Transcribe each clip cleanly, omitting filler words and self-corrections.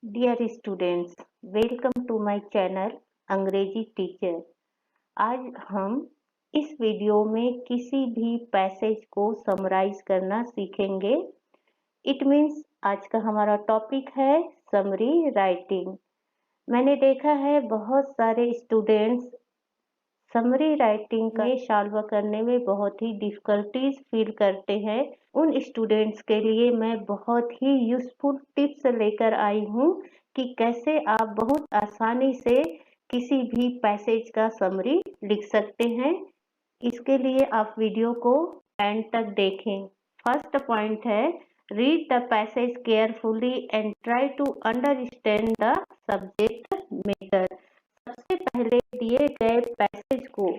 Dear students, welcome to my channel Angrezi teacher. आज हम इस वीडियो में किसी भी पैसेज को समराइज करना सीखेंगे। इट मीन्स आज का हमारा टॉपिक है समरी राइटिंग। मैंने देखा है बहुत सारे स्टूडेंट्स समरी राइटिंग का सॉल्व करने में बहुत ही डिफिकल्टीज फील करते हैं। उन स्टूडेंट्स के लिए मैं बहुत ही यूजफुल टिप्स लेकर आई हूँ कि कैसे आप बहुत आसानी से किसी भी पैसेज का समरी लिख सकते हैं। इसके लिए आप वीडियो को एंड तक देखें। फर्स्ट पॉइंट है, read the passage carefully and try to understand the subject matter. सबसे पहले दिए गए पैसेज को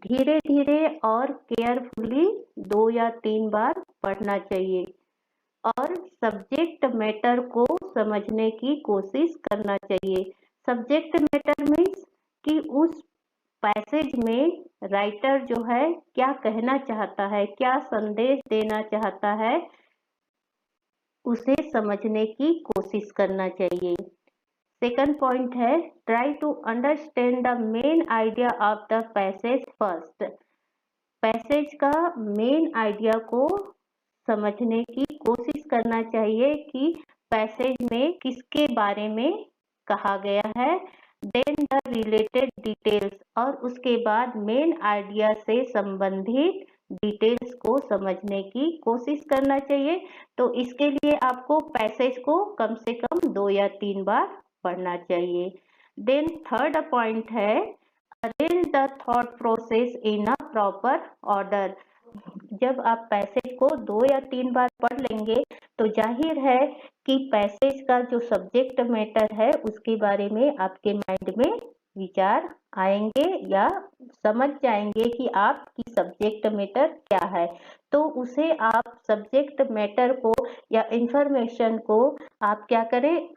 धीरे धीरे और केयरफुली 2 या 3 बार पढ़ना चाहिए और सब्जेक्ट मैटर को समझने की कोशिश करना चाहिए। सब्जेक्ट मैटर मीन्स कि उस पैसेज में राइटर जो है क्या कहना चाहता है, क्या संदेश देना चाहता है, उसे समझने की कोशिश करना चाहिए। सेकंड पॉइंट है, try to understand the main idea of the passage first. Passage का मेन आइडिया को समझने की कोशिश करना चाहिए कि पैसेज में किसके बारे में कहा गया है। देन द रिलेटेड डिटेल्स, और उसके बाद मेन आइडिया से संबंधित डिटेल्स को समझने की कोशिश करना चाहिए। तो इसके लिए आपको पैसेज को कम से कम 2 या 3 बार पढ़ना चाहिए। देन थर्ड पॉइंट है, arrange the thought process in a proper order. जब आप पैसेज को 2 या 3 बार पढ़ लेंगे तो जाहिर है कि पैसेज का जो सब्जेक्ट मैटर है उसके बारे में आपके माइंड में विचार आएंगे या समझ जाएंगे कि आपकी सब्जेक्ट मैटर क्या है। तो उसे आप सब्जेक्ट मैटर को या इंफॉर्मेशन को आप क्या करें,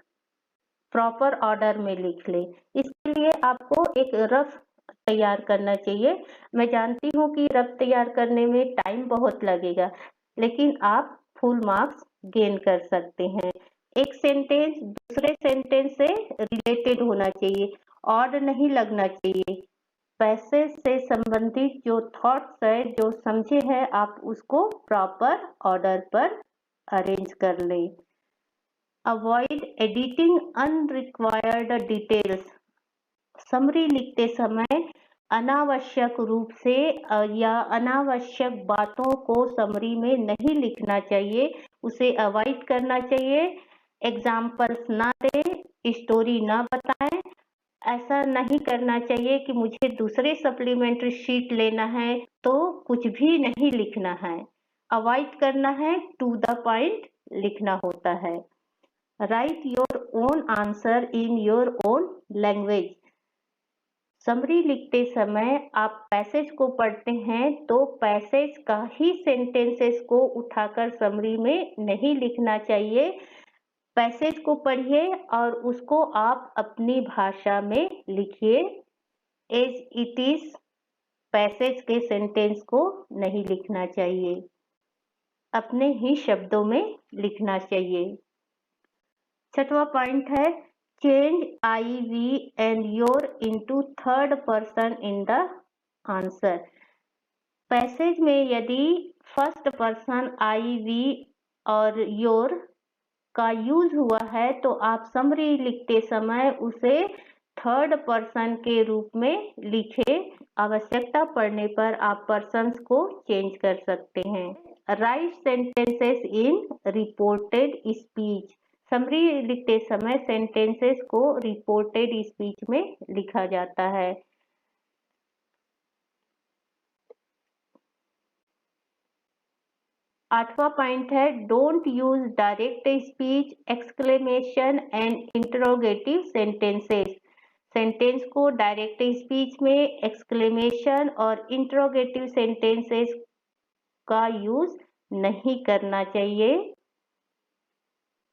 प्रॉपर ऑर्डर में लिख लें। इसके लिए आपको एक रफ तैयार करना चाहिए। मैं जानती हूँ कि रफ तैयार करने में टाइम बहुत लगेगा, लेकिन आप फुल मार्क्स गेन कर सकते हैं। एक सेंटेंस दूसरे सेंटेंस से रिलेटेड होना चाहिए, ऑड नहीं लगना चाहिए। पैसेज से संबंधित जो थॉट्स है, जो समझे हैं, आप उसको प्रॉपर ऑर्डर पर अरेंज कर लें। Avoid editing unrequired details. Summary लिखते समय अनावश्यक रूप से या अनावश्यक बातों को समरी में नहीं लिखना चाहिए, उसे अवॉइड करना चाहिए। एग्जाम्पल्स ना दें, स्टोरी ना बताएं। ऐसा नहीं करना चाहिए कि मुझे दूसरे सप्लीमेंट्री शीट लेना है तो कुछ भी नहीं लिखना है। अवॉइड करना है, टू द पॉइंट लिखना होता है। Right your own answer in your own language. Summary लिखते समय आप पैसेज को पढ़ते हैं तो पैसेज का ही सेंटेंसेस को उठाकर समरी में नहीं लिखना चाहिए। पैसेज को पढ़िए और उसको आप अपनी भाषा में लिखिए। एज इट इज, पैसेज के सेंटेंस को नहीं लिखना चाहिए, अपने ही शब्दों में लिखना चाहिए। छठवां पॉइंट है, change I we and your into third person in the answer. Passage में यदि फर्स्ट पर्सन आई वी और योर का यूज हुआ है तो आप समरी लिखते समय उसे थर्ड पर्सन के रूप में लिखे। आवश्यकता पड़ने पर आप पर्सन्स को चेंज कर सकते हैं। राइट सेंटेंसेस इन रिपोर्टेड स्पीच। समरी लिखते समय सेंटेंसेस को रिपोर्टेड स्पीच में लिखा जाता है। आठवां पॉइंट है, don't use direct speech, exclamation and interrogative sentences. Sentence को डायरेक्ट स्पीच में एक्सक्लेमेशन और इंटरोगेटिव सेंटेंसेस का यूज नहीं करना चाहिए।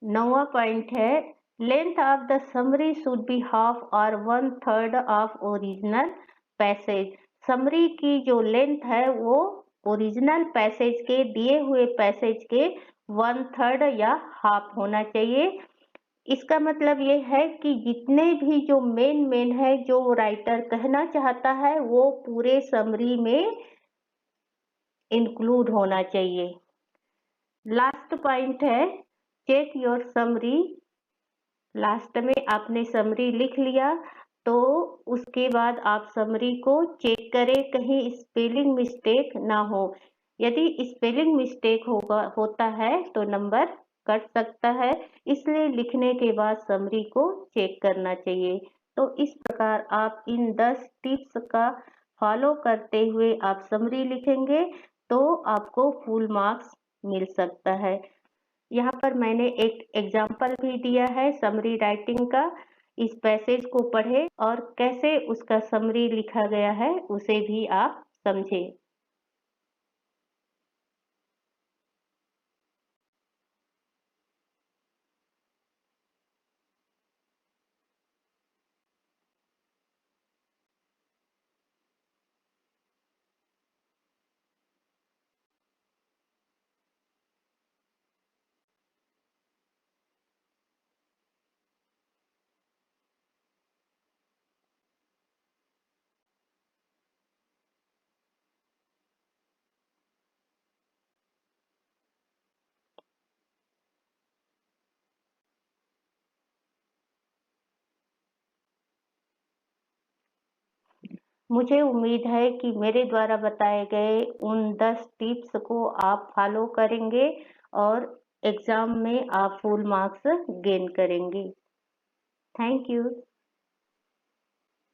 9वां पॉइंट है, length of the summary should be half और 1/3 ऑफ ओरिजिनल पैसेज। समरी की जो लेंथ है वो ओरिजिनल पैसेज के, दिए हुए पैसेज के 1/3 या हाफ होना चाहिए। इसका मतलब ये है कि जितने भी जो मेन है, जो राइटर कहना चाहता है, वो पूरे समरी में इंक्लूड होना चाहिए। लास्ट पॉइंट है चेक योर समरी। लास्ट में आपने समरी लिख लिया तो उसके बाद आप समरी को चेक करें, कहीं स्पेलिंग मिस्टेक ना हो। यदि स्पेलिंग मिस्टेक होता है तो नंबर कट सकता है, इसलिए लिखने के बाद समरी को चेक करना चाहिए। तो इस प्रकार आप इन 10 टिप्स का फॉलो करते हुए आप समरी लिखेंगे तो आपको फुल मार्क्स मिल सकता है। यहाँ पर मैंने एक एग्जाम्पल भी दिया है समरी राइटिंग का। इस पैसेज को पढ़े और कैसे उसका समरी लिखा गया है उसे भी आप समझें। मुझे उम्मीद है कि मेरे द्वारा बताए गए उन 10 टिप्स को आप फॉलो करेंगे और एग्जाम में आप फुल मार्क्स गेन करेंगे। Thank you.